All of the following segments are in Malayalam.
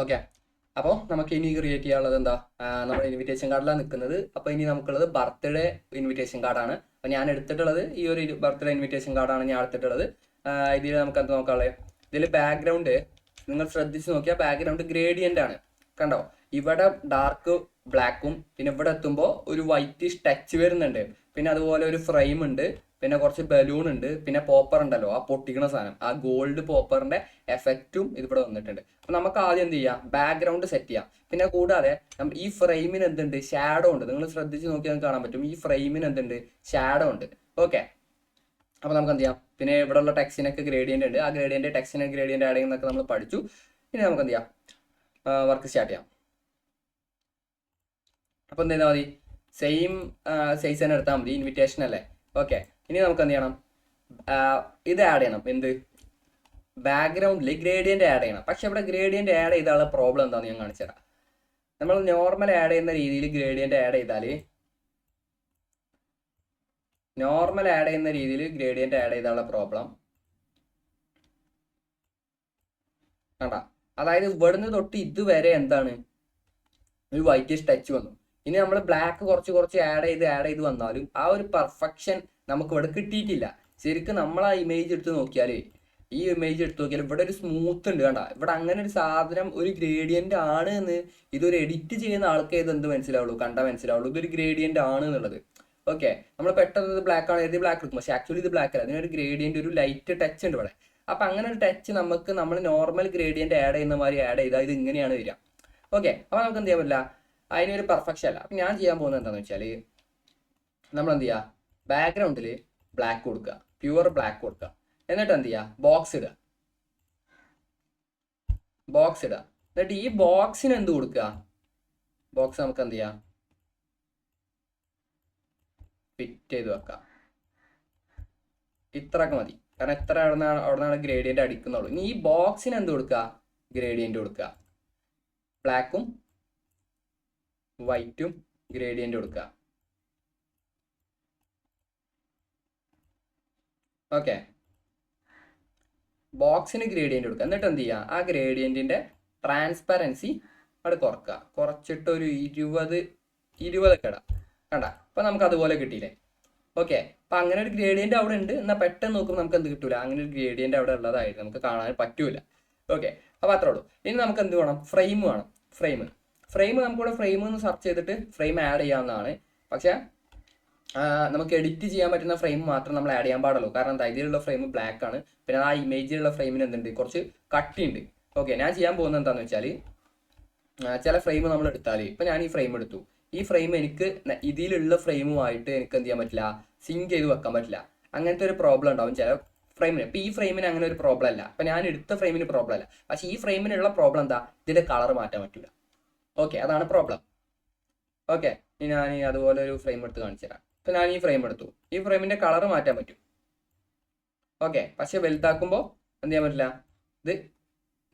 ഓക്കെ. അപ്പോൾ നമുക്ക് ഇനി ക്രിയേറ്റ് ചെയ്യാനുള്ളത് എന്താ? നമ്മുടെ ഇൻവിറ്റേഷൻ കാർഡിലാണ് നിൽക്കുന്നത്. അപ്പോൾ ഇനി നമുക്കുള്ളത് ബർത്ത്ഡേ ഇൻവിറ്റേഷൻ കാർഡാണ്. അപ്പോൾ ഞാൻ എടുത്തിട്ടുള്ളത് ഈ ഒരു ബർത്ത്ഡേ ഇൻവിറ്റേഷൻ കാർഡാണ് ഞാൻ എടുത്തിട്ടുള്ളത്. ഇതിൽ നമുക്ക് എന്ത് നോക്കാനുള്ളത്? ഇതിൽ ബാക്ക്ഗ്രൗണ്ട് നിങ്ങൾ ശ്രദ്ധിച്ച് നോക്കിയാൽ ബാക്ക്ഗ്രൗണ്ട് ഗ്രേഡിയൻ്റ് ആണ്. കണ്ടോ? ഇവിടെ ഡാർക്ക് ബ്ലാക്കും പിന്നെ ഇവിടെ എത്തുമ്പോൾ ഒരു വൈറ്റിഷ് ടച്ച് വരുന്നുണ്ട്. പിന്നെ അതുപോലെ ഒരു ഫ്രെയിം ഉണ്ട്, പിന്നെ കുറച്ച് ബലൂൺ ഉണ്ട്, പിന്നെ പോപ്പർ ഉണ്ടല്ലോ, ആ പൊട്ടിക്കുന്ന സാധനം, ആ ഗോൾഡ് പോപ്പറിന്റെ എഫക്റ്റും ഇതിവിടെ വന്നിട്ടുണ്ട്. അപ്പൊ നമുക്ക് ആദ്യം എന്ത് ചെയ്യാം? ബാക്ക്ഗ്രൗണ്ട് സെറ്റ് ചെയ്യാം. പിന്നെ കൂടാതെ ഈ ഫ്രെയിമിന് എന്തുണ്ട്? ഷാഡോ ഉണ്ട്. നിങ്ങൾ ശ്രദ്ധിച്ച് നോക്കിയാൽ നിങ്ങൾക്ക് കാണാൻ പറ്റും, ഈ ഫ്രെയിമിന് എന്തുണ്ട്? ഷാഡോ ഉണ്ട്. ഓക്കെ. അപ്പൊ നമുക്ക് എന്ത് ചെയ്യാം? പിന്നെ ഇവിടെ ഉള്ള ടെക്സ്റ്റിനൊക്കെ ഗ്രേഡിയന്റ് ഉണ്ട്. ആ ഗ്രേഡിയന്റ് ടെക്സ്റ്റിന് ഗ്രേഡിയന്റ് ആഡ് ചെയ്യുന്നതൊക്കെ നമ്മൾ പഠിച്ചു. ഇനി നമുക്ക് എന്ത് ചെയ്യാം? വർക്ക് സ്റ്റാർട്ട് ചെയ്യാം. അപ്പൊ എന്ത് ചെയ്താൽ മതി? സെയിം സൈസ് തന്നെ എടുത്താൽ മതി. ഇൻവിറ്റേഷൻ അല്ലേ? ഓക്കെ. ഇനി നമുക്ക് എന്ത് ചെയ്യണം? ഇത് ആഡ് ചെയ്യണം. എന്ത്? ബാക്ക്ഗ്രൗണ്ടിൽ ഗ്രേഡിയന്റ് ആഡ് ചെയ്യണം. പക്ഷെ ഇവിടെ ഗ്രേഡിയന്റ് ആഡ് ചെയ്താലുള്ള പ്രോബ്ലം എന്താണെന്ന് ഞാൻ കാണിച്ചു തരാം. നമ്മൾ നോർമൽ ആഡ് ചെയ്യുന്ന രീതിയിൽ ഗ്രേഡിയന്റ് ആഡ് ചെയ്താൽ ആഡ് പ്രോബ്ലം കണ്ട. അതായത് ഇവിടുന്ന് തൊട്ട് ഇതുവരെ എന്താണ്? ഒരു വൈറ്റിഷ് ടച്ച് വന്നു. ഇനി നമ്മൾ ബ്ലാക്ക് കുറച്ച് കുറച്ച് ആഡ് ചെയ്ത് വന്നാലും ആ ഒരു പെർഫെക്ഷൻ നമുക്ക് ഇവിടെ കിട്ടിയിട്ടില്ല. ശരിക്കും നമ്മൾ ആ ഇമേജ് എടുത്ത് നോക്കിയാൽ ഇവിടെ ഒരു സ്മൂത്ത് ഉണ്ട്. കണ്ട, ഇവിടെ അങ്ങനെ ഒരു സാധനം, ഒരു ഗ്രേഡിയന്റ് ആണ് എന്ന് ഇതൊരു എഡിറ്റ് ചെയ്യുന്ന ആൾക്ക് എന്ത് മനസ്സിലാവുള്ളൂ? കണ്ടാൽ മനസ്സിലാവുള്ളൂ ഇതൊരു ഗ്രേഡിയന്റ് ആണ് എന്നുള്ളത്. ഓക്കെ. നമ്മൾ പെട്ടെന്ന് ഇത് ബ്ലാക്ക് ആണ് എഴുതി ബ്ലാക്ക് എടുക്കും, പക്ഷെ ആക്ച്വലി ഇത് ബ്ലാക്ക് അല്ല. അതിനൊരു ഗ്രേഡിയന്റ്, ഒരു ലൈറ്റ് ടച്ച് ഉണ്ട് ഇവിടെ. അപ്പൊ അങ്ങനെ ഒരു ടച്ച് നമുക്ക് നമ്മൾ നോർമൽ ഗ്രേഡിയന്റ് ആഡ് ചെയ്യുന്ന മാതിരി ആഡ് ചെയ്താൽ ഇത് ഇങ്ങനെയാണ് വരിക. ഓക്കെ. അപ്പൊ നമുക്ക് എന്ത് ചെയ്യാൻ പറ്റില്ല? അതിനൊരു പെർഫെക്ഷൻ അല്ല. അപ്പൊ ഞാൻ ചെയ്യാൻ പോകുന്നത് എന്താണെന്ന് വെച്ചാൽ, നമ്മൾ എന്ത് ചെയ്യുക? ബാക്ക്ഗ്രൗണ്ടിൽ ബ്ലാക്ക് കൊടുക്കുക, പ്യുവർ ബ്ലാക്ക് കൊടുക്കുക. എന്നിട്ട് എന്ത് ചെയ്യുക? ബോക്സ് ഇടുക. എന്നിട്ട് ഈ ബോക്സിന് എന്ത് കൊടുക്കുക? ബോക്സ് നമുക്ക് എന്ത് ചെയ്യാം? ഫിറ്റ് ചെയ്ത് വെക്കാം. ഇത്രയൊക്കെ മതി. കാരണം എത്ര അവിടെ നിന്നാണ് ഗ്രേഡിയന്റ് അടിക്കുന്നുള്ളൂ. ഇനി ഈ ബോക്സിന് എന്ത് കൊടുക്കുക? ഗ്രേഡിയന്റ് കൊടുക്കുക. ബ്ലാക്കും വൈറ്റും ഗ്രേഡിയന്റ് കൊടുക്കുക. ഓക്കെ. ബോക്സിന് ഗ്രേഡിയന്റ് കൊടുക്കുക. എന്നിട്ട് എന്ത് ചെയ്യുക? ആ ഗ്രേഡിയന്റിന്റെ ട്രാൻസ്പെറൻസി അവിടെ കുറക്കുക. കുറച്ചിട്ട് ഒരു 20 ഒക്കെ ഇടാം. കണ്ട. അപ്പൊ നമുക്ക് അതുപോലെ കിട്ടിയില്ലേ? ഓക്കെ. അപ്പൊ അങ്ങനെ ഒരു ഗ്രേഡിയന്റ് അവിടെ ഉണ്ട്. എന്നാൽ പെട്ടെന്ന് നോക്കുമ്പോൾ നമുക്ക് എന്ത് കിട്ടൂല? അങ്ങനെ ഒരു ഗ്രേഡിയന്റ് അവിടെ ഉള്ളതായിട്ട് നമുക്ക് കാണാൻ പറ്റൂല. ഓക്കെ. അപ്പൊ അത്രേ ഉള്ളൂ. ഇനി നമുക്ക് എന്ത് വേണം? ഫ്രെയിം വേണം. ഫ്രെയിം നമുക്കിവിടെ ഫ്രെയിം എന്ന് സെർച്ച് ചെയ്തിട്ട് ഫ്രെയിം ആഡ് ചെയ്യാവുന്നതാണ്. പക്ഷെ നമുക്ക് എഡിറ്റ് ചെയ്യാൻ പറ്റുന്ന ഫ്രെയിം മാത്രം നമ്മൾ ആഡ് ചെയ്യാൻ പാടുള്ളൂ. കാരണം എന്താ? ഇതിലുള്ള ഫ്രെയിം ബ്ലാക്ക് ആണ്. പിന്നെ ആ ഇമേജിലുള്ള ഫ്രെയിമിന് എന്തുണ്ട്? കുറച്ച് കട്ടിയുണ്ട്. ഓക്കെ. ഞാൻ ചെയ്യാൻ പോകുന്നത് എന്താണെന്ന് വെച്ചാൽ, ചില ഫ്രെയിം നമ്മൾ എടുത്താൽ, ഇപ്പം ഞാൻ ഈ ഫ്രെയിം എടുത്തു. ഈ ഫ്രെയിം എനിക്ക് ഇതിലുള്ള ഫ്രെയിമുമായിട്ട് എനിക്ക് എന്ത് ചെയ്യാൻ പറ്റില്ല? സിങ്ക് ചെയ്ത് വെക്കാൻ പറ്റില്ല. അങ്ങനത്തെ ഒരു പ്രോബ്ലം ഉണ്ടാവും ചില ഫ്രെയിമിന്. ഇപ്പം ഈ ഫ്രെയിമിന് അങ്ങനെ ഒരു പ്രോബ്ലം അല്ല. അപ്പം ഞാൻ എടുത്ത ഫ്രെയിമിന് പ്രോബ്ലം അല്ല. പക്ഷേ ഈ ഫ്രെയിമിനുള്ള പ്രോബ്ലം എന്താ? ഇതിന്റെ കളർ മാറ്റാൻ പറ്റില്ല. ഓക്കെ. അതാണ് പ്രോബ്ലം. ഓക്കെ. ഇനി ഞാൻ അതുപോലെ ഒരു ഫ്രെയിം എടുത്ത് കാണിച്ചു തരാം. ഇപ്പം ഞാൻ ഈ ഫ്രെയിം എടുത്തു. ഈ ഫ്രെയിമിന്റെ കളർ മാറ്റാൻ പറ്റും. ഓക്കെ. പക്ഷെ വലുതാക്കുമ്പോൾ എന്ത് ചെയ്യാൻ പറ്റില്ല? ഇത്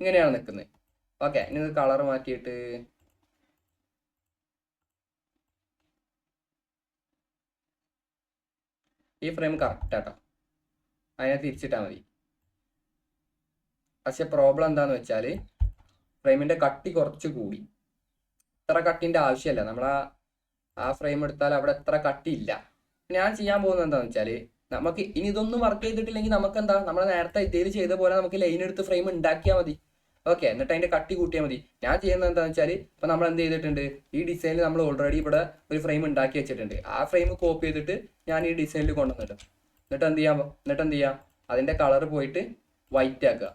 ഇങ്ങനെയാണ് നിൽക്കുന്നത്. ഓക്കെ. ഇനി ഇത് കളർ മാറ്റിയിട്ട് ഈ ഫ്രെയിം കറക്റ്റ് ആട്ടോ, അതിനെ തിരിച്ചിട്ടാൽ മതി. പക്ഷെ പ്രോബ്ലം എന്താണെന്ന് വെച്ചാൽ, ഫ്രെയിമിന്റെ കട്ടി കുറച്ച് കൂടി. ഇത്ര കട്ടിന്റെ ആവശ്യമില്ല. നമ്മൾ ആ ഫ്രെയിം എടുത്താൽ അവിടെ എത്ര കട്ടി ഇല്ല. ഞാൻ ചെയ്യാൻ പോകുന്നത് എന്താണെന്ന് വെച്ചാൽ, നമുക്ക് ഇനി ഇതൊന്നും വർക്ക് ചെയ്തിട്ടില്ലെങ്കിൽ നമുക്ക് എന്താ? നമ്മൾ നേരത്തെ ഇതിൽ ചെയ്ത പോലെ നമുക്ക് ലൈൻ എടുത്ത് ഫ്രെയിം ഉണ്ടാക്കിയാൽ മതി. ഓക്കെ. എന്നിട്ട് അതിന്റെ കട്ടി കൂട്ടിയാൽ മതി. ഞാൻ ചെയ്യുന്നത് എന്താണെന്ന് വെച്ചാൽ, ഇപ്പൊ നമ്മൾ എന്ത് ചെയ്തിട്ടുണ്ട്? ഈ ഡിസൈനിൽ നമ്മൾ ഓൾറെഡി ഇവിടെ ഒരു ഫ്രെയിം ഉണ്ടാക്കി വെച്ചിട്ടുണ്ട്. ആ ഫ്രെയിം കോപ്പി ചെയ്തിട്ട് ഞാൻ ഈ ഡിസൈനിൽ കൊണ്ടുവന്നിട്ട് എന്നിട്ട് എന്ത് ചെയ്യാം? അതിന്റെ കളർ പോയിട്ട് വൈറ്റ് ആക്കുക.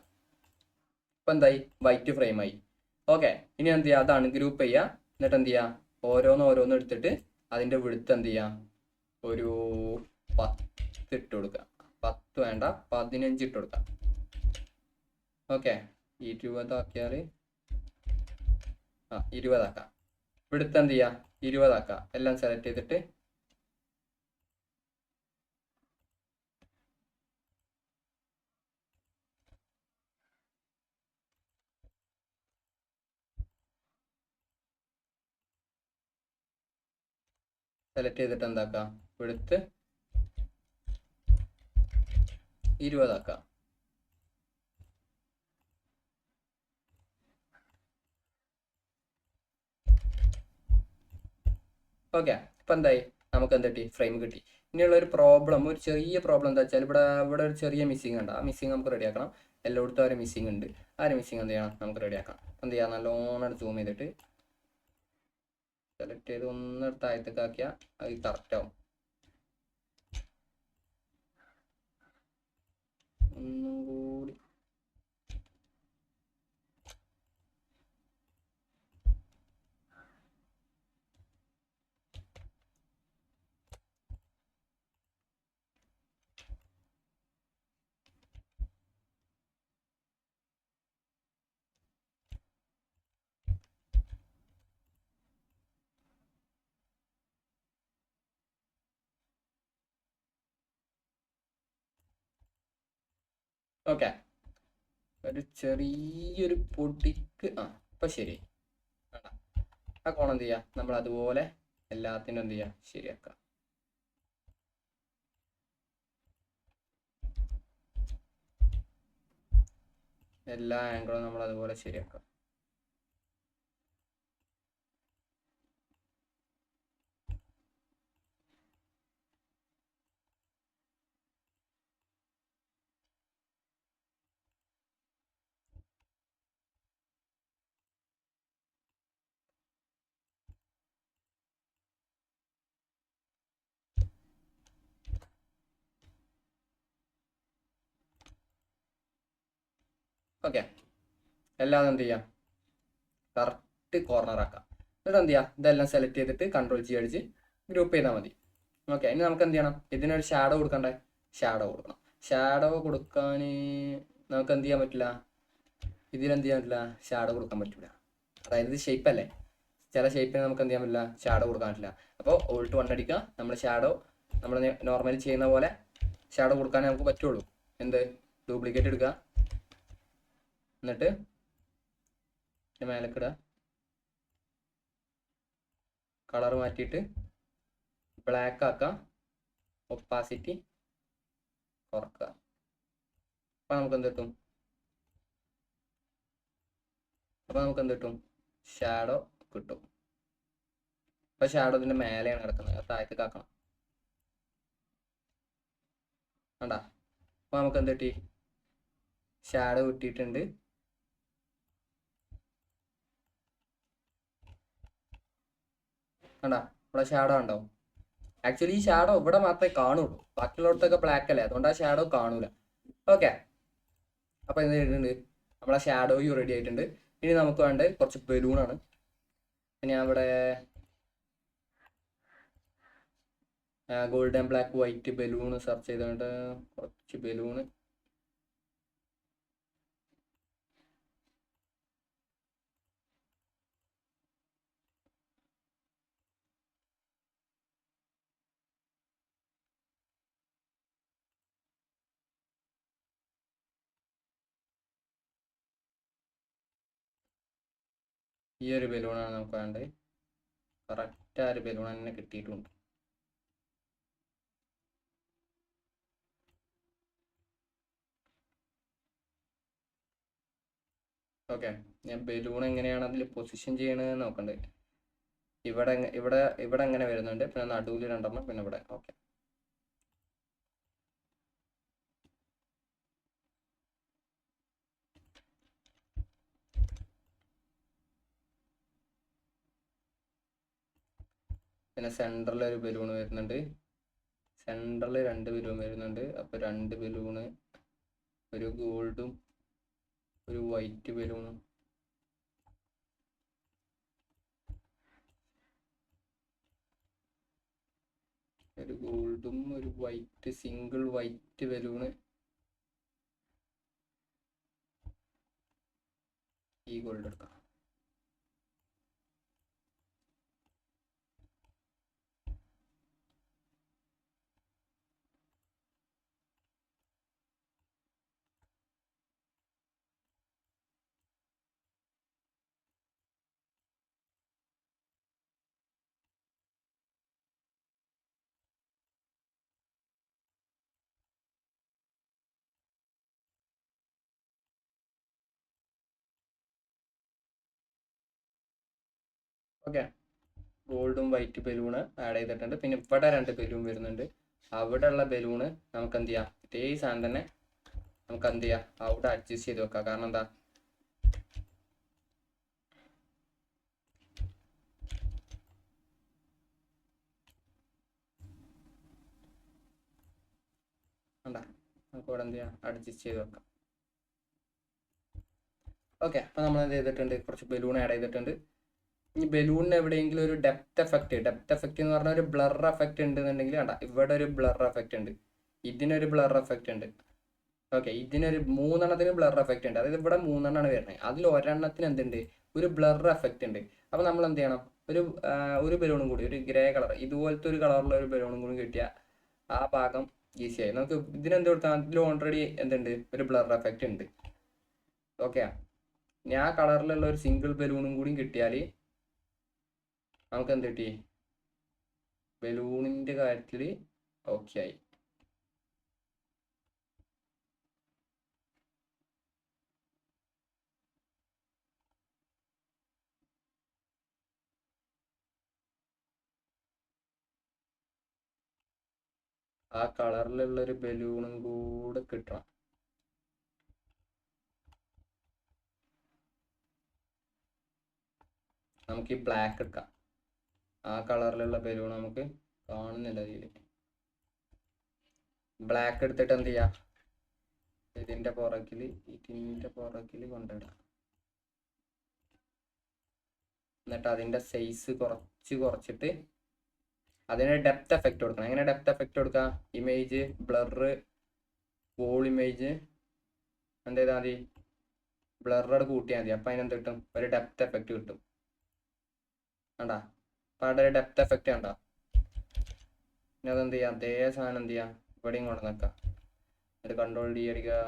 ഇപ്പൊ എന്തായി? വൈറ്റ് ഫ്രെയിം ആയി. ഓക്കെ. ഇനി എന്ത് ചെയ്യുക? അതാണ് ഗ്രൂപ്പ് ചെയ്യുക. എന്നിട്ട് എന്ത് ചെയ്യുക? ഓരോന്ന് എടുത്തിട്ട് അതിന്റെ വിടുത്ത് എന്ത് ചെയ്യാം? ഒരു 10 ഇട്ട് കൊടുക്കുക. 10 വേണ്ട, 15 ഇട്ട് കൊടുക്കാം. ഓക്കെ. 20 ആക്കിയാൽ 20 ആക്കാം. വിടുത്ത് എന്ത് ചെയ്യാം? 20 ആക്കാം. എല്ലാം സെലക്ട് ചെയ്തിട്ട് എന്താക്കാം? വിടുത്ത് 20 ആക്കാം. ഓക്കെ, ഇപ്പം എന്തായി, നമുക്ക് എന്ത് കിട്ടി, ഫ്രെയിം കിട്ടി. ഇനിയുള്ള ഒരു പ്രോബ്ലം, ഒരു ചെറിയ പ്രോബ്ലം എന്താ വെച്ചാൽ ഇവിടെ ഒരു ചെറിയ മിസ്സിംഗ് ഉണ്ട്. ആ മിസ്സിംഗ് നമുക്ക് റെഡിയാക്കണം. എല്ലായിടത്തും ആ ഒരു മിസ്സിംഗ് ഉണ്ട്. ആ ഒരു മിസ്സിംഗ് എന്ത് ചെയ്യണം, നമുക്ക് റെഡിയാക്കാം. എന്ത് ചെയ്യാം, നല്ലോണം സൂം ചെയ്തിട്ട് സെലക്ട് ചെയ്ത് ഒന്നെടുത്ത് താഴത്തേക്ക് ആക്കിയാൽ അത് കറക്റ്റ് ആവും. ഒന്നും കൂടി ഓക്കെ. ഒരു ചെറിയൊരു പൊടിക്ക് ഇപ്പം ശരി. ആ കോണം എന്ത് ചെയ്യുക, നമ്മൾ അതുപോലെ എല്ലാത്തിനും എന്ത് ചെയ്യുക, ശരിയാക്കുക. എല്ലാ ആംഗിളും നമ്മൾ അതുപോലെ ശരിയാക്കുക. ഓക്കെ, എല്ലാം എന്ത് ചെയ്യാം, കറക്റ്റ് കോർണർ ആക്കാം. എന്നിട്ട് എന്ത് ചെയ്യാം, ഇതെല്ലാം സെലക്ട് ചെയ്തിട്ട് Ctrl+G അടിച്ച് ഗ്രൂപ്പ് ചെയ്താൽ മതി. ഓക്കെ, ഇനി നമുക്ക് എന്ത് ചെയ്യണം, ഇതിനൊരു ഷാഡോ കൊടുക്കണ്ടേ, ഷാഡോ കൊടുക്കണം. ഷാഡോ കൊടുക്കാൻ നമുക്ക് എന്ത് ചെയ്യാൻ പറ്റില്ല, ഇതിലെന്ത് ചെയ്യാൻ പറ്റില്ല, ഷാഡോ കൊടുക്കാൻ പറ്റില്ല. അതായത് ഇത് ഷേപ്പ് അല്ലേ, ചില ഷേപ്പിന് നമുക്ക് എന്ത് ചെയ്യാൻ പറ്റില്ല, ഷാഡോ കൊടുക്കാൻ പറ്റില്ല. അപ്പോൾ Alt+1 അടിക്കുക, നമ്മൾ ഷാഡോ നമ്മൾ നോർമലി ചെയ്യുന്ന പോലെ ഷാഡോ കൊടുക്കാനേ നമുക്ക് പറ്റുള്ളൂ. എന്ത്, ഡ്യൂപ്ലിക്കേറ്റ് എടുക്കുക, എന്നിട്ട് മേലേക്കിടുക, കളർ മാറ്റിയിട്ട് ബ്ലാക്ക് ആക്കാം, ഒപ്പാസിറ്റി കുറക്കുക. അപ്പം നമുക്ക് എന്ത് കിട്ടും, ഷാഡോ കിട്ടും. അപ്പം ഷാഡോ ഇതിൻ്റെ മേലെയാണ് കിടക്കുന്നത്, താഴത്തേക്ക് ആക്കണം. കണ്ടാ, അപ്പം നമുക്ക് എന്ത് കിട്ടി, ഷാഡോ കിട്ടിയിട്ടുണ്ട്. കണ്ടാ, ഇവിടെ ഷാഡോ ഉണ്ടാവും. ആക്ച്വലി ഈ ഷാഡോ ഇവിടെ മാത്രമേ കാണുള്ളൂ, ബാക്കിയുള്ളടത്തൊക്കെ ബ്ലാക്ക് അല്ലേ, അതുകൊണ്ട് ആ ഷാഡോ കാണൂല. ഓക്കെ, അപ്പോൾ എന്ത് ചെയ്തിട്ടുണ്ട്, നമ്മളെ ഷാഡോയും റെഡി ആയിട്ടുണ്ട്. ഇനി നമുക്ക് വേണ്ടത് കുറച്ച് ബലൂണാണ്. ഞാൻ ഇവിടെ golden black white balloon search ചെയ്തുകൊണ്ട് കുറച്ച് ബലൂണ് ഈ ഒരു ബലൂണാണ് നമുക്ക് വേണ്ടത്. കറക്റ്റ് ആ ഒരു ബലൂൺ തന്നെ കിട്ടിയിട്ടുണ്ട്. ഓക്കെ, ഞാൻ ബലൂൺ എങ്ങനെയാണ് അതിൽ പൊസിഷൻ ചെയ്യണത് നോക്കണ്ടേ. ഇവിടെ ഇവിടെ ഇവിടെ എങ്ങനെ വരുന്നുണ്ട്, പിന്നെ നടുവിൽ രണ്ടെണ്ണം, പിന്നെ ഇവിടെ. ഓക്കെ, പിന്നെ സെൻറ്ററിൽ ഒരു ബലൂൺ വരുന്നുണ്ട്, സെൻറ്ററിൽ രണ്ട് ബലൂൺ വരുന്നുണ്ട്. അപ്പോൾ രണ്ട് ബലൂണ്, ഒരു ഗോൾഡും ഒരു വൈറ്റ് ബലൂണും. ഒരു ഗോൾഡും ഒരു വൈറ്റ്, സിംഗിൾ വൈറ്റ് ബലൂണ്. ഈ ഗോൾഡ് എടുക്കാം. ഓക്കെ, ഗോൾഡും വൈറ്റ് ബലൂണ് ആഡ് ചെയ്തിട്ടുണ്ട്. പിന്നെ ഇവിടെ 2 ബലൂൺ വരുന്നുണ്ട്. അവിടെ ഉള്ള ബലൂണ് നമുക്ക് എന്ത് ചെയ്യാം, ഇതേ സാധനം തന്നെ നമുക്ക് എന്ത് ചെയ്യാം, അവിടെ അഡ്ജസ്റ്റ് ചെയ്ത് വെക്കാം. കാരണം എന്താ, എന്താ നമുക്ക് ഇവിടെ എന്ത് ചെയ്യാം, അഡ്ജസ്റ്റ് ചെയ്ത് വെക്കാം. ഓക്കെ, അപ്പോൾ നമ്മൾ എന്ത് ചെയ്തിട്ടുണ്ട്, കുറച്ച് ബലൂൺ ആഡ് ചെയ്തിട്ടുണ്ട്. ഇനി ബലൂണിന് എവിടെയെങ്കിലും ഒരു ഡെപ്ത് എഫക്റ്റ് എന്ന് പറഞ്ഞാൽ ഒരു ബ്ലർ എഫക്റ്റ് ഉണ്ടെന്നുണ്ടെങ്കിൽ കണ്ട ഇവിടെ ഒരു ബ്ലർ എഫക്റ്റ് ഉണ്ട്, ഇതിനൊരു ബ്ലർ എഫക്റ്റ് ഉണ്ട്. ഓക്കെ, ഇതിനൊരു 3 ബ്ലർ എഫക്റ്റ് ഉണ്ട്. അതായത് ഇവിടെ 3 വരുന്നത്, അതിൽ ഒരെണ്ണത്തിന് എന്തുണ്ട്, ഒരു ബ്ലർ എഫക്റ്റ് ഉണ്ട്. അപ്പോൾ നമ്മൾ എന്ത് ചെയ്യണം, ഒരു ബലൂണും കൂടി, ഒരു ഗ്രേ കളർ ഇതുപോലത്തെ ഒരു കളറുള്ള ഒരു ബലൂണും കൂടി കിട്ടിയാൽ ആ ഭാഗം ഈസിയായി. നമുക്ക് ഇതിനെന്ത് കൊടുത്താൽ അതിൽ ഓൾറെഡി എന്തുണ്ട്, ഒരു ബ്ലർ എഫക്റ്റ് ഉണ്ട്. ഓക്കെ, ഇനി ആ കളറിലുള്ള ഒരു സിംഗിൾ ബലൂണും കൂടി കിട്ടിയാൽ നമുക്ക് എന്ത് കിട്ടി, ബലൂണിൻ്റെ കാര്യത്തിൽ ഓക്കെ ആയി. ആ കളറിലുള്ള ഒരു ബലൂണും കൂടെ കിട്ടണം. നമുക്ക് ഈ ബ്ലാക്ക് എടുക്കാം. ആ കളറിലുള്ള ബലൂൺ നമുക്ക് കാണുന്നില്ല ഇതിൽ. ബ്ലാക്ക് എടുത്തിട്ട് എന്ത് ചെയ്യാം, ഇതിൻ്റെ പുറകിൽ കൊണ്ടിടാം. എന്നിട്ട് അതിൻ്റെ സൈസ് കുറച്ചിട്ട് അതിന് ഡെപ്ത് എഫക്റ്റ് കൊടുക്കണം. എങ്ങനെ ഡെപ്ത് എഫക്റ്റ് കൊടുക്കാം, ഇമേജ് ബ്ലറ് വോൾ ഇമേജ് എന്ത് ചെയ്താൽ മതി, ബ്ലറോട് കൂട്ടിയാൽ മതി. അപ്പം അതിനെന്ത് കിട്ടും, ഒരു ഡെപ്ത് എഫക്റ്റ് കിട്ടും. കണ്ടാ, അപ്പം അവിടെ ഒരു ഡെപ്ത് എഫക്റ്റ് കണ്ടാ. പിന്നെ അതെന്ത് ചെയ്യാം, അതേ സാധനം എന്ത് ചെയ്യാം, ഇവിടെയും കൊണ്ട് നിൽക്കാം. അത് കൺട്രോൾ ഡി അടിക്കുക.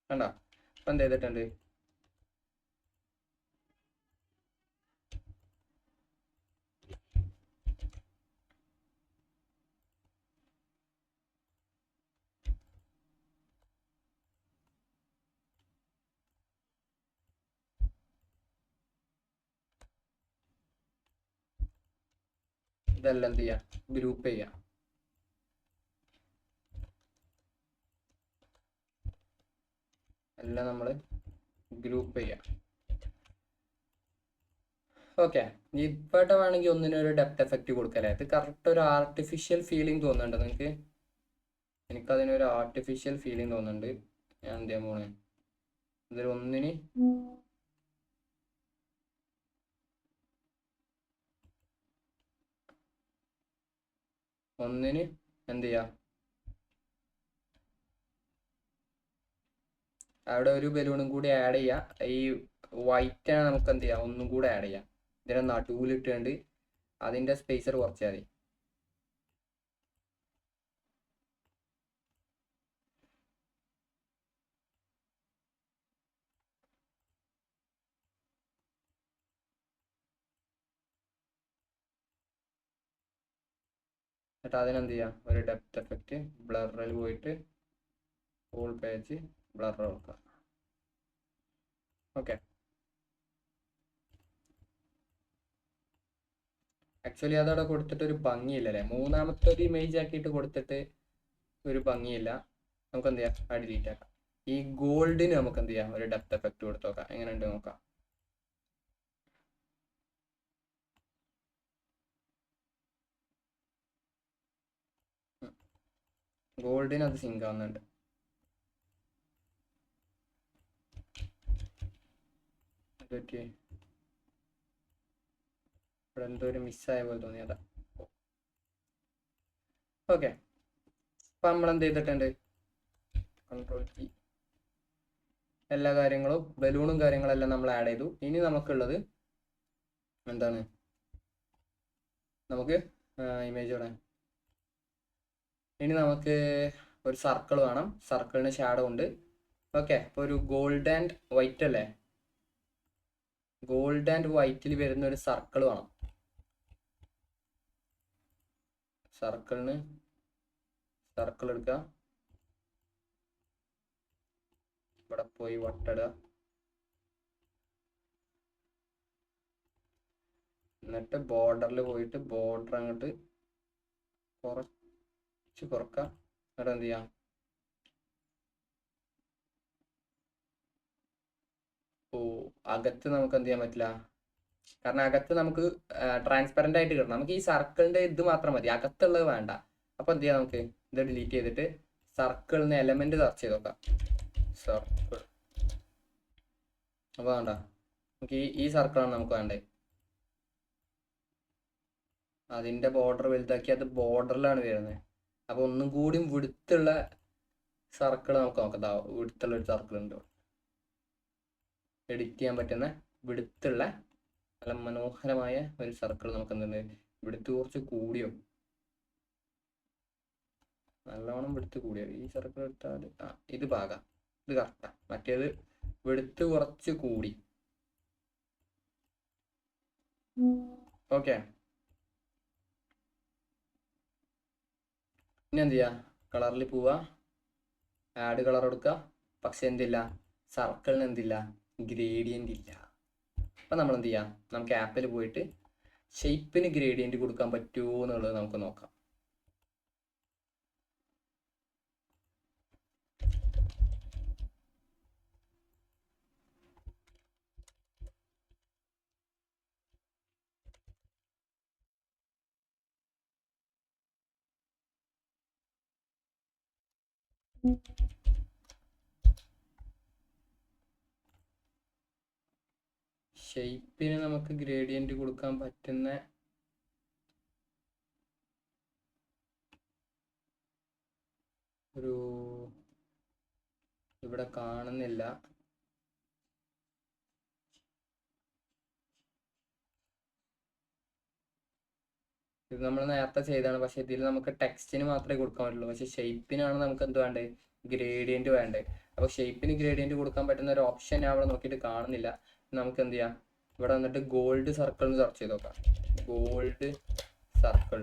കണ്ടാ, അപ്പം എന്ത് ചെയ്തിട്ടുണ്ട്, ഇതെല്ലാം എന്ത് ചെയ്യാം, ഗ്രൂപ്പ് ചെയ്യാം. എല്ലാം നമ്മൾ ഗ്രൂപ്പ് ചെയ്യാം. ഓക്കെ, ഇവിടെ വേണമെങ്കിൽ ഒന്നിനൊരു ഡെപ്ത് എഫക്റ്റ് കൊടുക്കല്ലേ. ഇത് കറക്റ്റ് ഒരു ആർട്ടിഫിഷ്യൽ ഫീലിംഗ് തോന്നുന്നുണ്ട് നിങ്ങൾക്ക്. എനിക്കതിനൊരു ആർട്ടിഫിഷ്യൽ ഫീലിംഗ് തോന്നുന്നുണ്ട്. ഞാൻ എന്ത് ചെയ്യാൻ പോണേ, ഇതിൽ ഒന്നിന് എന്ത് ചെയ്യാം, അവിടെ ഒരു ബലൂണും കൂടി ആഡ് ചെയ്യാം. ഈ വൈറ്റാണ് നമുക്ക് എന്ത് ചെയ്യാം, ഒന്നും കൂടെ ആഡ് ചെയ്യാം. ഇതിനെ നടുവിലിട്ടുണ്ട് അതിൻ്റെ സ്പേസർ കുറച്ചാൽ മതി. എന്നിട്ട് അതിനെന്ത് ചെയ്യാം, ഒരു ഡെപ്ത് എഫക്റ്റ് ബ്ലറിൽ പോയിട്ട് ഫുൾ പേജ് ബ്ലർ കൊടുക്കുക. ഓക്കെ, ആക്ച്വലി അതവിടെ കൊടുത്തിട്ട് ഒരു ഭംഗിയില്ലല്ലേ, മൂന്നാമത്തെ ഒരു ഇമേജ് ആക്കിയിട്ട് കൊടുത്തിട്ട് ഒരു ഭംഗിയില്ല. നമുക്ക് എന്ത് ചെയ്യാം, ആ ഡിലീറ്റ് ആക്കാം. ഈ ഗോൾഡിന് നമുക്ക് എന്ത് ചെയ്യാം, ഒരു ഡെപ്ത് എഫക്റ്റ് കൊടുത്ത് നോക്കാം, എങ്ങനെയുണ്ട് നോക്കാം. ഗോൾഡിന് അത് സിങ്ക് ആവുന്നുണ്ട്. ഇവിടെ എന്തോ ഒരു മിസ്സായ പോലെ തോന്നിയതാ. ഓക്കെ, അപ്പം നമ്മൾ എന്ത് ചെയ്തിട്ടുണ്ട്, കൺട്രോൾ കീ എല്ലാ കാര്യങ്ങളും ബലൂണും കാര്യങ്ങളെല്ലാം നമ്മൾ ആഡ് ചെയ്തു. ഇനി നമുക്കുള്ളത് എന്താണ്, നമുക്ക് ഇമേജ് വേണം. ഇനി നമുക്ക് ഒരു സർക്കിൾ വേണം. സർക്കിളിന് ഷാഡോ ഉണ്ട്. ഓക്കെ, അപ്പോൾ ഒരു ഗോൾഡ് ആൻഡ് വൈറ്റ് അല്ലേ, ഗോൾഡ് ആൻഡ് വൈറ്റിൽ വരുന്ന ഒരു സർക്കിൾ വേണം. സർക്കിളിന് സർക്കിൾ എടുക്കുക. ഇവിടെ പോയി വട്ടിടുക. എന്നിട്ട് ബോർഡറിൽ പോയിട്ട് ബോർഡർ അങ്ങോട്ട് കുറച്ച് കുറക്കാം. എന്നിട്ട് എന്ത് ചെയ്യാം, ഓ അകത്ത് നമുക്ക് എന്ത് ചെയ്യാൻ പറ്റില്ല, കാരണം അകത്ത് നമുക്ക് ട്രാൻസ്പെറന്റ് ആയിട്ട് കിട്ടണം. നമുക്ക് ഈ സർക്കിളിന്റെ ഇത് മാത്രം മതി, അകത്തുള്ളത് വേണ്ട. അപ്പൊ എന്ത് ചെയ്യാം, നമുക്ക് ഇത് ഡിലീറ്റ് ചെയ്തിട്ട് സർക്കിളിന് എലമെന്റ് സെർച്ച് ചെയ്ത് നോക്കാം. സർക്കിൾ. അപ്പൊ വേണ്ട, നമുക്ക് ഈ സർക്കിളാണ് നമുക്ക് വേണ്ടത്. അതിന്റെ ബോർഡർ വലുതാക്കി അത് ബോർഡറിലാണ് വരുന്നത്. അപ്പൊ ഒന്നും കൂടി വിടുത്തുള്ള സർക്കിൾ നമുക്ക് നോക്കാം. വിടുത്തുള്ള ഒരു സർക്കിൾ ഉണ്ട്, എഡിറ്റ് ചെയ്യാൻ പറ്റുന്ന വിടുത്തുള്ള നല്ല മനോഹരമായ ഒരു സർക്കിൾ നമുക്ക് എന്തുണ്ട്, വിടുത്ത് കുറച്ച് കൂടിയോ, നല്ലോണം വിടുത്ത് കൂടിയോ. ഈ സർക്കിൾ എടുത്താൽ ഇത് ഭാഗം, ഇത് കറക്റ്റാ. മറ്റേത് വിടുത്ത് കുറച്ച് കൂടി. ഓക്കെ, ഇനി എന്ത് ചെയ്യാ, കളറിൽ പോവാ, ആഡ് കളർ കൊടുക്കുക. പക്ഷെ എന്തില്ല, സർക്കിളിന് എന്തില്ല, ഗ്രേഡിയന്റ് ഇല്ല. അപ്പൊ നമ്മൾ എന്ത് ചെയ്യാം, നമുക്ക് ആപ്പിൽ പോയിട്ട് ഷേപ്പിന് ഗ്രേഡിയന്റ് കൊടുക്കാൻ പറ്റുമോ എന്നുള്ളത് നമുക്ക് നോക്കാം. ഷേപ്പിന് നമുക്ക് ഗ്രേഡിയന്റ് കൊടുക്കാൻ പറ്റുന്ന ഒരു ഇവിടെ കാണുന്നില്ല. ഇത് നമ്മൾ നേരത്തെ ചെയ്താണ്, പക്ഷെ ഇതിൽ നമുക്ക് ടെക്സ്റ്റിന് മാത്രമേ കൊടുക്കാൻ പറ്റുള്ളൂ. പക്ഷെ ഷേപ്പിനാണ് നമുക്ക് എന്ത് വേണ്ടത്, ഗ്രേഡിയന്റ് വേണ്ടത്. അപ്പൊ ഷേപ്പിന് ഗ്രേഡിയന്റ് കൊടുക്കാൻ പറ്റുന്ന ഒരു ഓപ്ഷൻ ഞാൻ അവിടെ നോക്കിയിട്ട് കാണുന്നില്ല. നമുക്ക് എന്ത് ചെയ്യാം, ഇവിടെ വന്നിട്ട് ഗോൾഡ് സർക്കിൾ എന്ന് സെർച്ച് ചെയ്ത് നോക്കാം. Gold circle.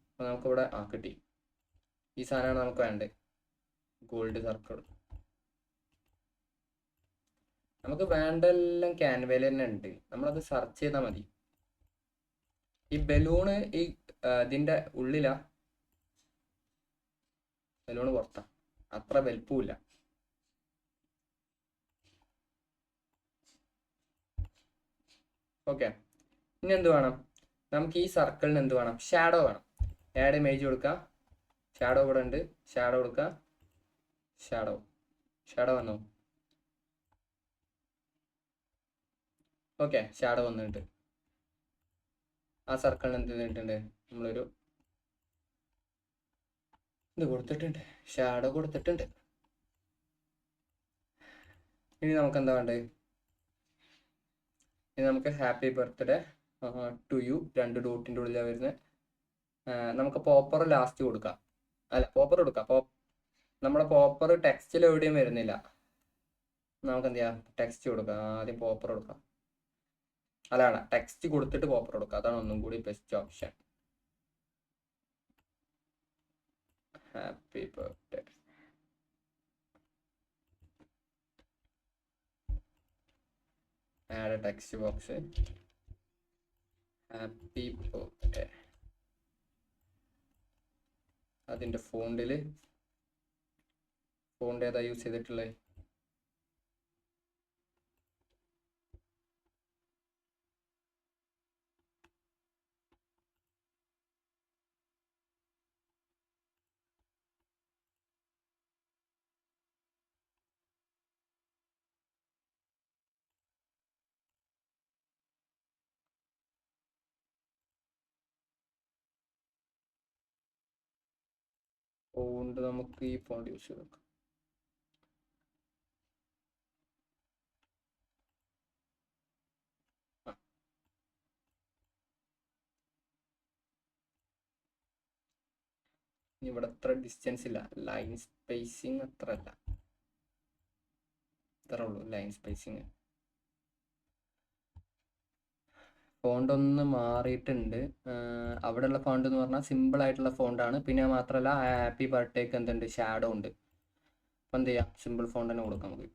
അപ്പൊ നമുക്കിവിടെ കിട്ടി. ഈ സാധനമാണ് നമുക്ക് വേണ്ടത്, ഗോൾഡ് സർക്കിൾ. നമുക്ക് വേണ്ടെല്ലാം ക്യാൻവയിൽ തന്നെ ഉണ്ട്, നമ്മളത് സെർച്ച് ചെയ്താൽ മതി. ഈ ബലൂണ് ഈ ഇതിന്റെ ഉള്ളിലാ, ബലൂണ് പുറത്താ, അത്ര വലുപ്പമില്ല. ഓക്കെ, ഇനി എന്ത് വേണം നമുക്ക്, ഈ സർക്കിളിന് എന്ത് വേണം, ഷാഡോ വേണം. ആഡ് ഇമേജ് കൊടുക്കാം. ഷാഡോ ഇവിടെ ഉണ്ട്, ഷാഡോ കൊടുക്കാം. ഷാഡോ വന്നോ. ഓക്കെ, ഷാഡോ വന്നിട്ടുണ്ട്. ആ സർക്കിളിന് എന്ത് ചെയ്തിട്ടുണ്ട്, നമ്മളൊരു ഇത് കൊടുത്തിട്ടുണ്ട്, ഷാഡോ കൊടുത്തിട്ടുണ്ട്. ഇനി നമുക്ക് എന്താ വേണ്ടത്, ഇനി നമുക്ക് ഹാപ്പി ബർത്ത്ഡേ ടു യു 2 ഡോട്ടിൻ്റെ ഉള്ളിലാണ് വരുന്നത്. നമുക്ക് പോപ്പർ ലാസ്റ്റ് കൊടുക്കാം. അല്ല, പോപ്പർ കൊടുക്കാം. നമ്മുടെ പോപ്പർ ടെക്സ്റ്റിൽ എവിടെയും വരുന്നില്ല. നമുക്ക് എന്ത് ചെയ്യാം, ടെക്സ്റ്റ് കൊടുക്കാം. ആദ്യം പോപ്പർ കൊടുക്കാം. അതാണ്, ടെക്സ്റ്റ് കൊടുത്തിട്ട് പോപ്പർ കൊടുക്കുക, അതാണ് ഒന്നും കൂടി best option. Happy birthday. Add text box, happy birthday. അതിന്റെ ഫോണ്ട് ഏതാ യൂസ് ചെയ്തിട്ടുള്ളത്, ഫോണ്ട് നമുക്ക് ഈ ഫോണ്ട് യൂസ് ചെയ്ത് നോക്കാം. ഇവിടെ അത്ര ഡിസ്റ്റൻസ് ഇല്ല, ലൈൻ സ്പേസിങ് അത്ര അല്ല, ഇത്ര ഉള്ളൂ ലൈൻ സ്പേസിങ്. ഫോണ്ട് ഒന്ന് മാറിയിട്ടുണ്ട്. അവിടെയുള്ള ഫോണ്ട് എന്ന് പറഞ്ഞാൽ സിമ്പിൾ ആയിട്ടുള്ള ഫോണ്ടാണ്. പിന്നെ മാത്രമല്ല ഹാപ്പി ബർത്ത്ഡേക്ക് എന്തുണ്ട്, ഷാഡോ ഉണ്ട്. അപ്പം എന്ത് ചെയ്യാം, സിമ്പിൾ ഫോണ്ട് തന്നെ കൊടുക്കാം നമുക്ക്.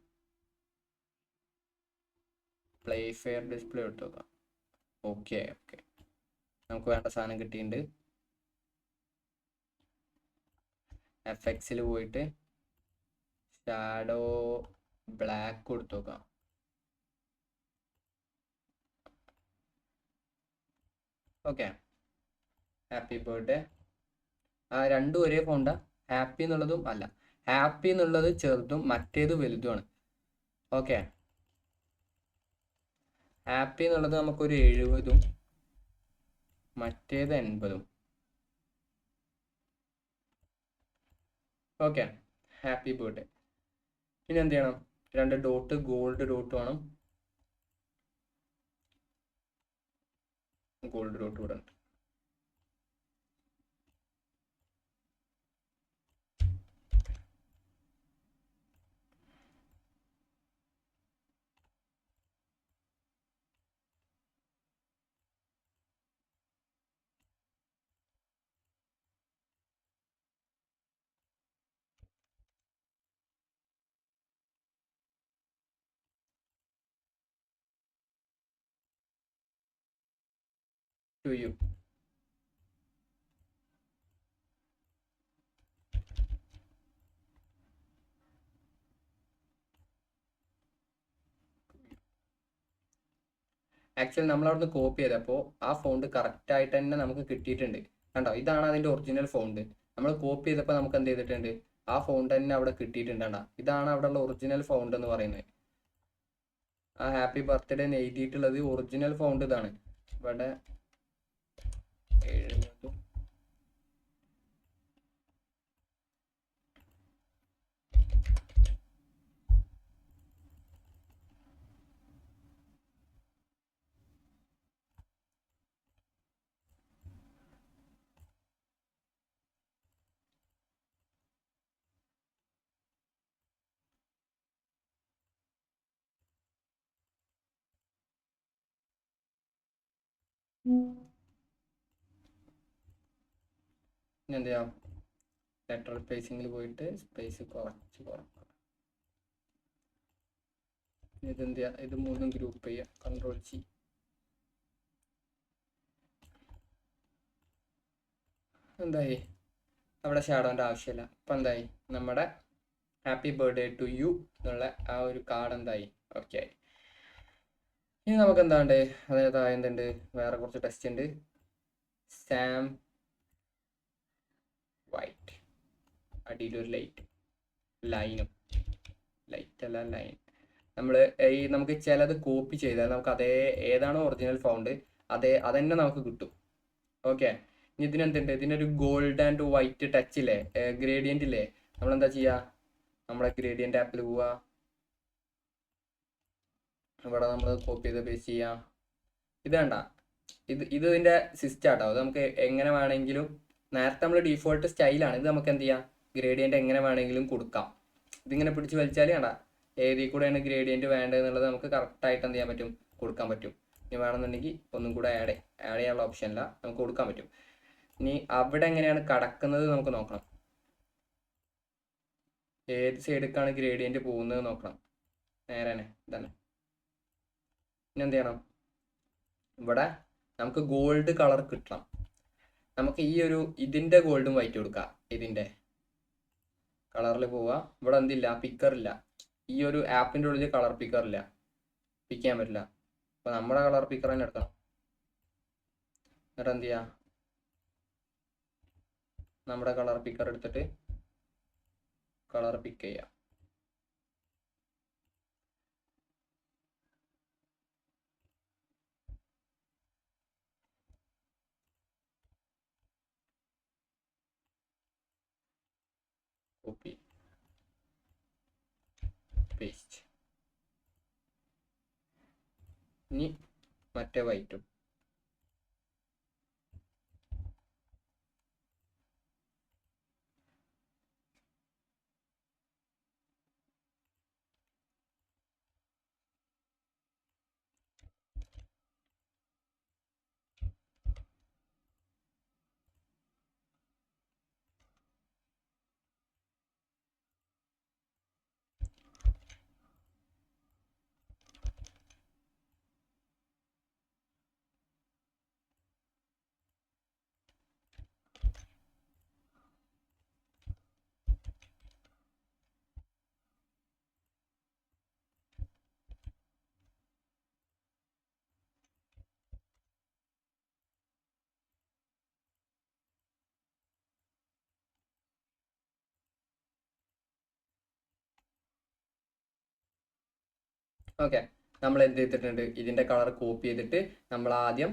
പ്ലേ ഫെയർ ഡിസ്പ്ലേ എടുത്ത് നോക്കാം. ഓക്കെ ഓക്കെ, നമുക്ക് വേണ്ട സാധനം കിട്ടിയിട്ടുണ്ട്. എഫക്ട്സിൽ പോയിട്ട് ഷാഡോ ബ്ലാക്ക് കൊടുത്ത് നോക്കാം. Okay, happy birthday. ആ രണ്ടും ഒരേ ഫോണ്ടാ. ഹാപ്പി എന്നുള്ളതും അല്ല, ഹാപ്പി എന്നുള്ളത് ചെറുതും മറ്റേത് വലുതുമാണ്. ഓക്കെ, ഹാപ്പി എന്നുള്ളത് നമുക്കൊരു 70ഉം മറ്റേത് 80ഉം. Okay, happy birthday. ഇനി എന്ത് ചെയ്യണം, 2 ഡോട്ട് ഗോൾഡ് ഡോട്ട് വേണം. ഗോൾഡ് ഡോട്ട് ഇവിടെ ഉണ്ട്. To you. ആക്ച്വലി നമ്മൾ അവിടുന്ന് കോപ്പി ചെയ്തപ്പോൾ ആ ഫോണ്ട് കറക്റ്റ് ആയിട്ട് തന്നെ നമുക്ക് കിട്ടിയിട്ടുണ്ട്. കണ്ടോ, ഇതാണ് അതിന്റെ ഒറിജിനൽ ഫോണ്ട്. നമ്മൾ കോപ്പി ചെയ്തപ്പോൾ നമുക്ക് എന്ത് ചെയ്തിട്ടുണ്ട്, ആ ഫോണ്ട് തന്നെ അവിടെ കിട്ടിയിട്ടുണ്ട്. കണ്ടോ, ഇതാണ് അവിടെ ഉള്ള ഒറിജിനൽ ഫോണ്ട് എന്ന് പറയുന്നത്. ആ ഹാപ്പി ബർത്ത്ഡേ എന്ന് എഴുതിയിട്ടുള്ളത് ഒറിജിനൽ ഫോണ്ട് ഇതാണ്. ഇവിടെ 70. ഇനി എന്ത് ചെയ്യാം, ലെറ്റർ സ്പേസിങ്ങിൽ പോയിട്ട് സ്പേസ് കുറച്ച് കുറക്കാം. ഇതെന്ത് ചെയ്യാം, ഇത് മൂന്നും ഗ്രൂപ്പ് ചെയ്യാം, Ctrl+C. എന്തായി, അവിടെ ഷാഡോൻ്റെ ആവശ്യമില്ല. അപ്പം എന്തായി, നമ്മുടെ ഹാപ്പി ബർത്ത്ഡേ ടു യു എന്നുള്ള ആ ഒരു കാർഡ് എന്തായി, ഓക്കെ ആയി. ഇനി നമുക്ക് എന്താണ്ട്, അതായത് എന്തുണ്ട്, വേറെ കുറച്ച് ടെസ്റ്റ് ഉണ്ട്. സാം വൈറ്റ്, അടിയിലൊരു ലൈനും, ലൈറ്റ് അല്ല ലൈൻ. നമ്മൾ ഈ നമുക്ക് ചിലത് കോപ്പി ചെയ്താൽ നമുക്ക് അതേ ഏതാണോ ഒറിജിനൽ ഫൗണ്ട് അതന്നെ നമുക്ക് കിട്ടും. ഓക്കെ, ഇനി ഇതിനെന്തുണ്ട്, ഇതിനൊരു ഗോൾഡ് ആൻഡ് വൈറ്റ് ടച്ച് ഇല്ലേ, ഗ്രേഡിയന്റ് ഇല്ലേ. നമ്മളെന്താ ചെയ്യുക, നമ്മളെ ഗ്രേഡിയന്റ് ആപ്പിൽ പോവുക, ഇവിടെ നമ്മൾ കോപ്പി ചെയ്ത് പേസ്റ്റ് ചെയ്യാം. ഇത് വേണ്ട, ഇതിന്റെ സിസ്റ്റം ആട്ടോ. അത് നമുക്ക് എങ്ങനെ വേണമെങ്കിലും, നേരത്തെ നമ്മൾ ഡിഫോൾട്ട് സ്റ്റൈലാണ്, ഇത് നമുക്ക് എന്ത് ചെയ്യാം, ഗ്രേഡിയന്റ് എങ്ങനെ വേണമെങ്കിലും കൊടുക്കാം. ഇതിങ്ങനെ പിടിച്ച് വലിച്ചാൽ വേണ്ട, ഏതിൽ കൂടെയാണ് ഗ്രേഡിയന്റ് വേണ്ടത് എന്നുള്ളത് നമുക്ക് കറക്റ്റായിട്ട് എന്ത് ചെയ്യാൻ പറ്റും, കൊടുക്കാൻ പറ്റും. ഇനി വേണമെന്നുണ്ടെങ്കിൽ ഒന്നും കൂടെ ആഡ് ചെയ്യാനുള്ള ഓപ്ഷനില്ല, നമുക്ക് കൊടുക്കാൻ പറ്റും. ഇനി അവിടെ എങ്ങനെയാണ് കടക്കുന്നത് നമുക്ക് നോക്കണം, ഏത് സൈഡിലേക്കാണ് ഗ്രേഡിയന്റ് പോകുന്നത് നോക്കണം. നേരെ തന്നെ ഇതന്നെ. ഇനി എന്ത് ചെയ്യണം, ഇവിടെ നമുക്ക് ഗോൾഡ് കളർ കിട്ടണം. നമുക്ക് ഈ ഒരു ഇതിന്റെ ഗോൾഡും വൈറ്റ് കൊടുക്കാം. ഇതിന്റെ കളറിൽ പോവുക, ഇവിടെ എന്തില്ല, പിക്കറില്ല. ഈ ഒരു ആപ്പിന്റെ ഉള്ളിൽ കളർ പിക്കറില്ല, പിക്ക് ചെയ്യാൻ പറ്റില്ല. അപ്പൊ നമ്മുടെ കളർ പിക്കർ തന്നെ എടുക്കണം. എന്നിട്ട് എന്ത് ചെയ്യാം, നമ്മുടെ കളർ പിക്കർ എടുത്തിട്ട് കളർ പിക്ക് ചെയ്യാം. Copy paste. ഇനി മറ്റേ വൈറ്റും ഓക്കെ, നമ്മൾ എന്ത് ചെയ്തിട്ടുണ്ട്, ഇതിൻ്റെ കളർ കോപ്പി ചെയ്തിട്ട് നമ്മൾ ആദ്യം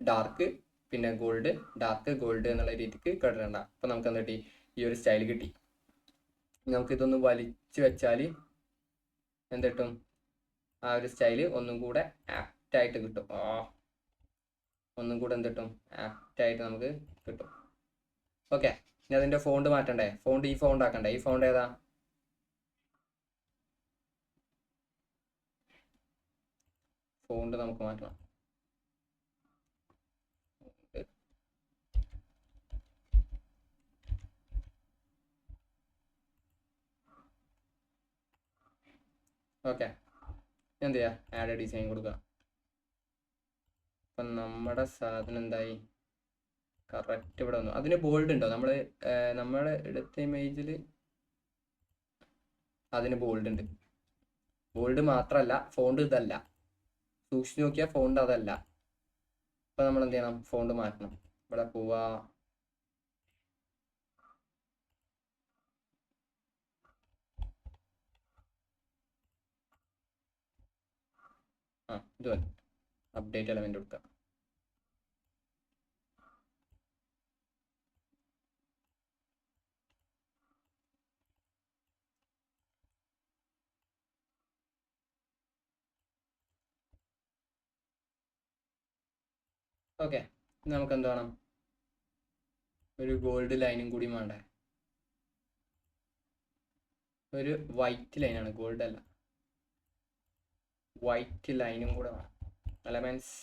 ഡാർക്ക് പിന്നെ ഗോൾഡ് ഡാർക്ക് ഗോൾഡ് എന്നുള്ള രീതിക്ക് കിട്ടണ്ട. അപ്പോൾ നമുക്ക് എന്ത് കിട്ടി, ഈ ഒരു സ്റ്റൈൽ കിട്ടി. നമുക്കിതൊന്ന് വലിച്ചു വെച്ചാൽ എന്ത് കിട്ടും, ആ ഒരു സ്റ്റൈല് ഒന്നും കൂടെ ആപ്റ്റായിട്ട് കിട്ടും. ഒന്നും കൂടെ എന്ത് കിട്ടും, ആപ്റ്റായിട്ട് നമുക്ക് കിട്ടും. ഓക്കെ, ഇനി അതിൻ്റെ ഫോണ്ട് മാറ്റണ്ടേ, ഈ ഫോണ്ട് ആക്കണ്ടേ. ഈ ഫോണ്ട് ഏതാ, ഫോണ്ട് നമുക്ക് മാറ്റണം. ഓക്കെ, എന്ത് ചെയ്യാം, ആഡ് ഡിസൈൻ കൊടുക്കുക. അപ്പം നമ്മുടെ സാധനം എന്തായി, കറക്റ്റ് ഇവിടെ വന്നു. അതിന് ബോൾഡ് ഉണ്ടോ, നമ്മൾ എടുത്ത ഇമേജിൽ അതിന് ബോൾഡ് ഉണ്ട്. ബോൾഡ് മാത്രമല്ല, ഫോണ്ട് ഇതല്ല, സൂക്ഷിച്ച് നോക്കിയാൽ ഫോണ്ട് അതല്ല. അപ്പം നമ്മൾ എന്ത് ചെയ്യണം, ഫോണ്ട് മാറ്റണം. ഇവിടെ പോവാ, ഇത് മതി, അപ്ഡേറ്റ് എലമെന്റ് കൊടുക്കുക. ഓക്കെ, നമുക്ക് എന്ത് വേണം, ഒരു ഗോൾഡ് ലൈനും കൂടി വേണ്ടേ, ഒരു വൈറ്റ് ലൈനാണ്, ഗോൾഡ് അല്ല, വൈറ്റ് ലൈനും കൂടെ വേണം. എലമെന്റ്സ്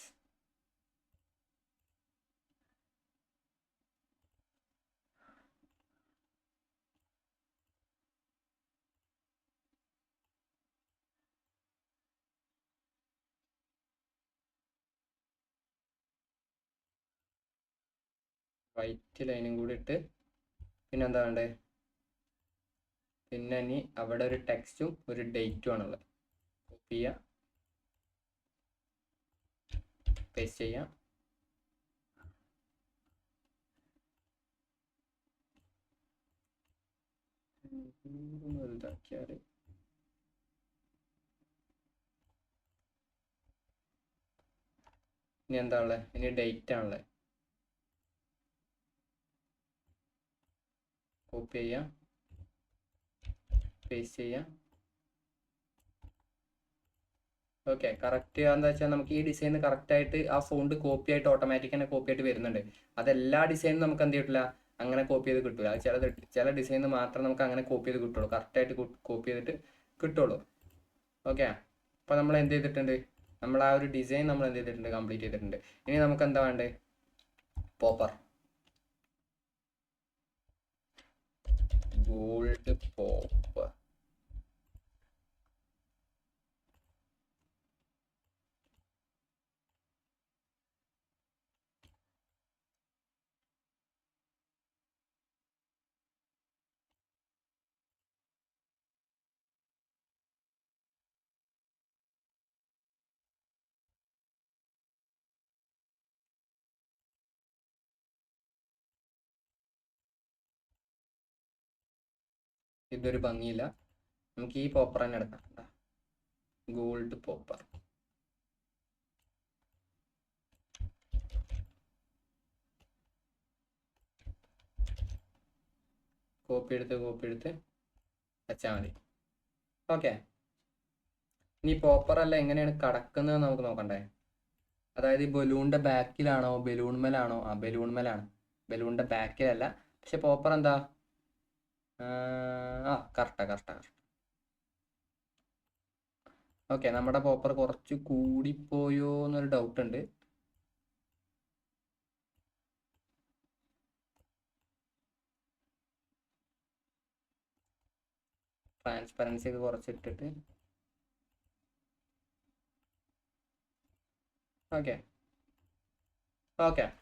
വൈറ്റ് ലൈനും കൂടി ഇട്ട്, പിന്നെ എന്താ വേണ്ടേ, പിന്നെ ഇനി അവിടെ ഒരു ടെക്സ്റ്റും ഒരു ഡേറ്റും ആണുള്ളത്. കോപ്പി ചെയ്യുക, പേസ്റ്റ് ചെയ്യാം. വലുതാക്കിയാൽ ഇനി എന്താ ഉള്ളത്, ഇനി ഡേറ്റ് ആണുള്ളത്. കോപ്പി ചെയ്യാം, പേസ്റ്റ് ചെയ്യാം. ഓക്കെ, കറക്റ്റ് എന്താ വെച്ചാൽ നമുക്ക് ഈ ഡിസൈൻ കറക്റ്റായിട്ട് ആ ഫോണ്ട് കോപ്പി ആയിട്ട് ഓട്ടോമാറ്റിക് തന്നെ കോപ്പി ആയിട്ട് വരുന്നുണ്ട്. അതെല്ലാ ഡിസൈനും നമുക്ക് എന്ത് ചെയ്തിട്ടില്ല, അങ്ങനെ കോപ്പി ചെയ്ത് കിട്ടില്ല. ചില ഡിസൈനിൽ മാത്രം നമുക്ക് അങ്ങനെ കോപ്പി ചെയ്ത് കിട്ടുള്ളൂ, കറക്റ്റായിട്ട് കോപ്പി ചെയ്തിട്ട് കിട്ടുള്ളൂ. ഓക്കെ, അപ്പോൾ നമ്മൾ എന്ത് ചെയ്തിട്ടുണ്ട്, നമ്മൾ ആ ഒരു ഡിസൈൻ നമ്മൾ എന്ത് ചെയ്തിട്ടുണ്ട്, കംപ്ലീറ്റ് ചെയ്തിട്ടുണ്ട്. ഇനി നമുക്ക് എന്താ വേണ്ടത്, പോപ്പർ, ഗോൾഡ് പോപ്പർ. ഇതൊരു ഭംഗിയില്ല, നമുക്ക് ഈ പോപ്പർ തന്നെ എടുക്കാം, ഗോൾഡ് പോപ്പർ. കോപ്പി എടുത്ത് വെച്ചാൽ മതി. ഓക്കെ, ഇനി പോപ്പറല്ല എങ്ങനെയാണ് കടക്കുന്നത് നമുക്ക് നോക്കണ്ടേ. അതായത് ഈ ബലൂണിന്റെ ബാക്കിലാണോ, ബലൂൺമേലാണോ, ബലൂൺമേലാണ്, ബലൂണിന്റെ ബാക്കിലല്ല. പക്ഷെ പോപ്പർ എന്താ, കറക്റ്റാ. ഓക്കെ, നമ്മുടെ പോപ്പർ കുറച്ച് കൂടിപ്പോയോ എന്നൊരു ഡൗട്ട് ഉണ്ട്. ട്രാൻസ്പെറൻസി ഒക്കെ കുറച്ചിട്ടിട്ട്. ഓക്കെ,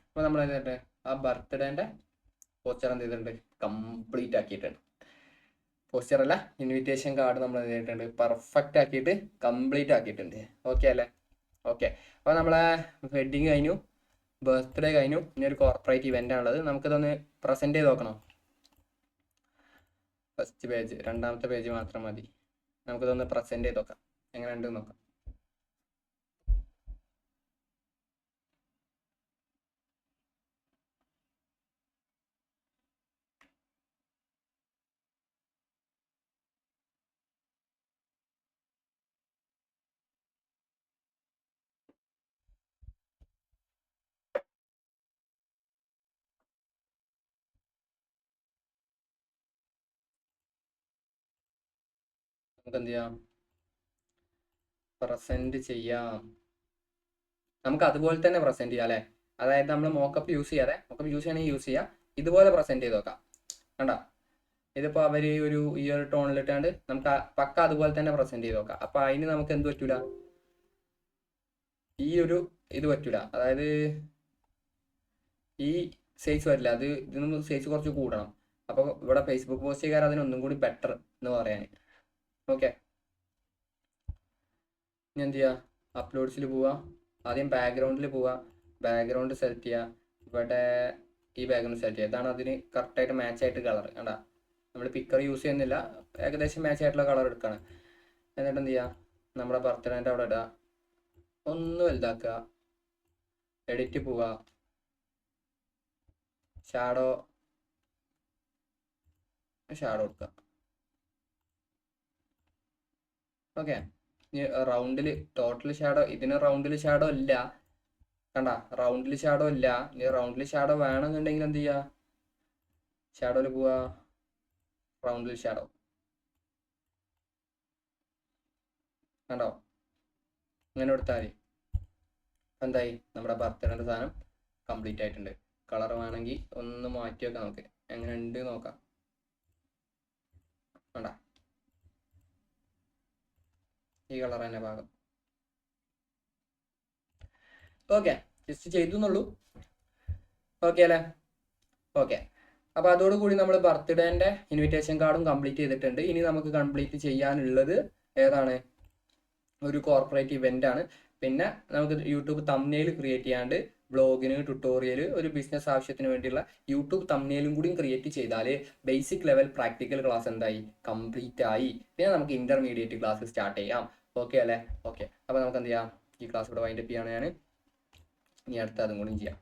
അപ്പോൾ നമ്മൾ എന്ത് ചെയ്തിട്ട് ആ ബർത്ത്ഡേൻ്റെ പോസ്റ്റർ എന്ത് ചെയ്തിട്ടുണ്ട്, കംപ്ലീറ്റ് ആക്കിയിട്ടുണ്ട്. പോസ്റ്റർ അല്ല, ഇൻവിറ്റേഷൻ കാർഡ് നമ്മൾ എന്ത് ചെയ്തിട്ടുണ്ട്, പെർഫെക്റ്റ് ആക്കിയിട്ട് കംപ്ലീറ്റ് ആക്കിയിട്ടുണ്ട്. ഓക്കെ അല്ലേ. ഓക്കെ, അപ്പോൾ നമ്മളെ വെഡിങ് കഴിഞ്ഞു, ബർത്ത്ഡേ കഴിഞ്ഞു, ഇനി ഒരു കോർപ്പറേറ്റ് ഇവൻ്റ് ആണുള്ളത്. നമുക്കിതൊന്ന് പ്രസൻറ്റ് ചെയ്ത് നോക്കണം. ഫസ്റ്റ് പേജ്, രണ്ടാമത്തെ പേജ് മാത്രം മതി. നമുക്കിതൊന്ന് പ്രസൻറ്റ് ചെയ്ത് നോക്കാം, എങ്ങനെ ഉണ്ടെന്ന് നോക്കാം. നമുക്ക് എന്ത് ചെയ്യാം, പ്രസന്റ് ചെയ്യാം. നമുക്ക് അതുപോലെ തന്നെ പ്രസന്റ് ചെയ്യാം അല്ലേ. അതായത് നമ്മൾ മോക്കപ്പ് യൂസ് ചെയ്യാതെ, മോക്കപ്പ് യൂസ് ചെയ്യണമെങ്കിൽ യൂസ് ചെയ്യാം, ഇതുപോലെ പ്രസന്റ് ചെയ്ത് നോക്കാം. കണ്ട, ഇതിപ്പോൾ അവർ ഈ ഒരു ടോണിലിട്ടാണ്ട് നമുക്ക് പക്ക അതുപോലെ തന്നെ പ്രസന്റ് ചെയ്ത് നോക്കാം. അപ്പൊ അതിന് നമുക്ക് എന്ത് പറ്റൂല, ഈ ഒരു ഇത് പറ്റൂല, അതായത് ഈ സൈസ് വരില്ല, ഇതിനൊന്ന് സൈസ് കുറച്ച് കൂടണം. അപ്പോൾ ഇവിടെ ഫേസ്ബുക്ക് പോസ്റ്റ് ചെയ്യാൻ അതിനൊന്നും കൂടി ബെറ്റർ എന്ന് പറയാൻ. ഓക്കെ, ഇനി എന്ത് ചെയ്യുക, അപ്ലോഡ്സിൽ പോവുക, ആദ്യം ബാക്ക്ഗ്രൗണ്ടിൽ പോവുക, ബാക്ക്ഗ്രൗണ്ട് സെലക്ട് ചെയ്യുക, ഇവിടെ ഈ ബാക്ക്ഗ്രൗണ്ട് സെലക്ട് ചെയ്യുക. ഇതാണ് അതിന് കറക്റ്റായിട്ട് മാച്ച് ആയിട്ട് കളർ. കണ്ടാ, നമ്മൾ പിക്കർ യൂസ് ചെയ്യുന്നില്ല, ഏകദേശം മാച്ച് ആയിട്ടുള്ള കളർ എടുക്കുകയാണ്. എന്നിട്ട് എന്ത് ചെയ്യുക, നമ്മുടെ ബർത്ത്ഡേൻ്റെ അവിടെ ഇടുക, ഒന്ന് വലുതാക്കുക, എഡിറ്റ് പോവുക, ഷാഡോ കൊടുക്കുക. ഓക്കെ, ഇനി റൗണ്ടിൽ ടോട്ടൽ ഷാഡോ, ഇതിന് റൗണ്ടിൽ ഷാഡോ ഇല്ല. കണ്ട, റൗണ്ടിൽ ഷാഡോ ഇല്ല. ഇനി റൗണ്ടിൽ ഷാഡോ വേണമെന്നുണ്ടെങ്കിൽ എന്ത് ചെയ്യുക, ഷാഡോയിൽ പോവുക, റൗണ്ടിൽ ഷാഡോ. കണ്ടോ, ഇങ്ങനെ എടുത്താൽ മതി. എന്തായി, നമ്മുടെ ബർത്ത്ഡേൻ്റെ സാധനം കംപ്ലീറ്റ് ആയിട്ടുണ്ട്. കളർ വേണമെങ്കിൽ ഒന്ന് മാറ്റി വെക്കാം, നമുക്ക് എങ്ങനെ ഉണ്ട് നോക്കാം. വേണ്ട, ഈ കളർ തന്നെ ഭാഗം. ഓക്കെ, ജസ്റ്റ് ചെയ്തു എന്നുള്ളൂ. ഓക്കെ അല്ലേ. ഓക്കെ, അപ്പോൾ അതോടുകൂടി നമ്മൾ ബർത്ത്ഡേൻ്റെ ഇൻവിറ്റേഷൻ കാർഡും കംപ്ലീറ്റ് ചെയ്തിട്ടുണ്ട്. ഇനി നമുക്ക് കംപ്ലീറ്റ് ചെയ്യാനുള്ളത് ഏതാണ്, ഒരു കോർപ്പറേറ്റ് ഇവൻ്റ് ആണ്. പിന്നെ നമുക്ക് യൂട്യൂബ് തംബ്നെയിൽ ക്രിയേറ്റ് ചെയ്യാണ്ട് ബ്ലോഗിന്, ട്യൂട്ടോറിയൽ, ഒരു ബിസിനസ് ആവശ്യത്തിന് വേണ്ടിയുള്ള യൂട്യൂബ് തംബ്നെയിലും കൂടി ക്രിയേറ്റ് ചെയ്താൽ ബേസിക് ലെവൽ പ്രാക്ടിക്കൽ ക്ലാസ് എന്തായി, കംപ്ലീറ്റ് ആയി. പിന്നെ നമുക്ക് ഇന്റർമീഡിയറ്റ് ക്ലാസ് സ്റ്റാർട്ട് ചെയ്യാം. ഓക്കെ അല്ലേ. ഓക്കെ, അപ്പോൾ നമുക്ക് എന്ത് ചെയ്യാം, ഈ ക്ലാസ് ഇവിടെ വൈൻഡപ്പ് ചെയ്യാണ് ഞാൻ. ഇനി അടുത്ത അതും കൂടി ചെയ്യാം.